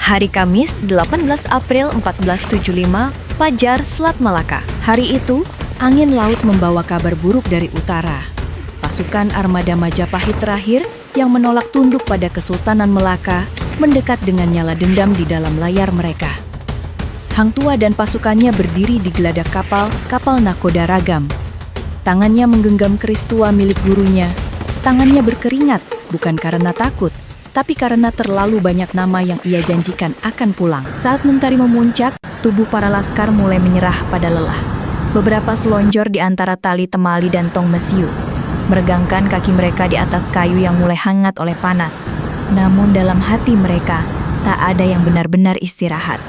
Hari Kamis, 18 April 1475, Fajar, Selat Malaka. Hari itu, angin laut membawa kabar buruk dari utara. Pasukan armada Majapahit terakhir yang menolak tunduk pada Kesultanan Melaka mendekat dengan nyala dendam di dalam layar mereka. Hang Tuah dan pasukannya berdiri di geladak kapal nakoda ragam. Tangannya menggenggam keris tua milik gurunya. Tangannya berkeringat, bukan karena takut, tapi karena terlalu banyak nama yang ia janjikan akan pulang. Saat mentari memuncak, tubuh para laskar mulai menyerah pada lelah. Beberapa selonjor di antara tali temali dan tong mesiu, meregangkan kaki mereka di atas kayu yang mulai hangat oleh panas. Namun dalam hati mereka, tak ada yang benar-benar istirahat.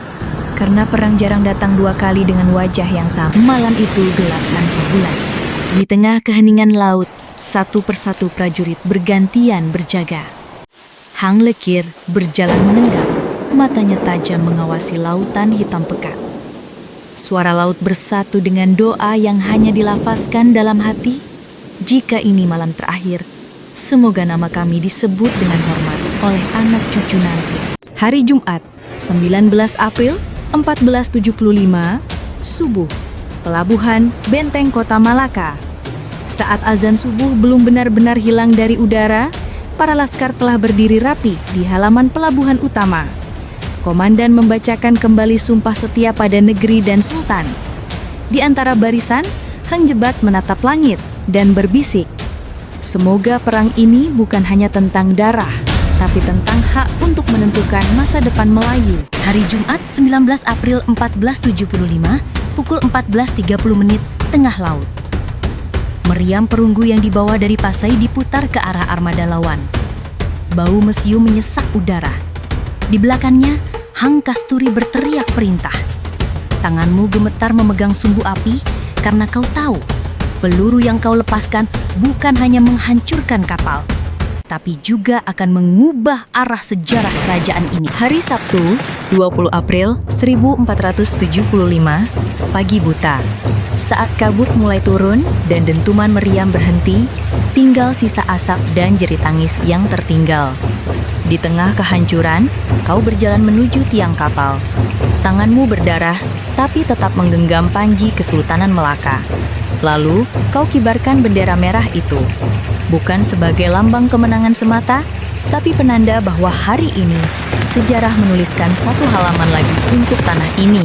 Karena perang jarang datang dua kali dengan wajah yang sama. Malam itu gelap tanpa bulan. Di tengah keheningan laut, satu persatu prajurit bergantian berjaga. Hang Lekir berjalan menendang, matanya tajam mengawasi lautan hitam pekat. Suara laut bersatu dengan doa yang hanya dilafazkan dalam hati. Jika ini malam terakhir, semoga nama kami disebut dengan hormat oleh anak cucu nanti. Hari Jumat, 19 April 1475, subuh, Pelabuhan Benteng Kota Malaka. Saat azan subuh belum benar-benar hilang dari udara, para laskar telah berdiri rapi di halaman pelabuhan utama. Komandan membacakan kembali sumpah setia pada negeri dan sultan. Di antara barisan, Hang Jebat menatap langit dan berbisik, semoga perang ini bukan hanya tentang darah, tapi tentang hak untuk menentukan masa depan Melayu. Hari Jumat 19 April 1475, pukul 14.30 tengah laut. Meriam perunggu yang dibawa dari Pasai diputar ke arah armada lawan. Bau mesiu menyesak udara. Di belakangnya, Hang Kasturi berteriak perintah. Tanganmu gemetar memegang sumbu api karena kau tahu, peluru yang kau lepaskan bukan hanya menghancurkan kapal, tapi juga akan mengubah arah sejarah kerajaan ini. Hari Sabtu, 20 April 1475, pagi buta. Saat kabut mulai turun dan dentuman meriam berhenti, tinggal sisa asap dan jerit tangis yang tertinggal. Di tengah kehancuran, kau berjalan menuju tiang kapal. Tanganmu berdarah, tapi tetap menggenggam panji Kesultanan Melaka. Lalu, kau kibarkan bendera merah itu. Bukan sebagai lambang kemenangan semata, tapi penanda bahwa hari ini, sejarah menuliskan satu halaman lagi untuk tanah ini.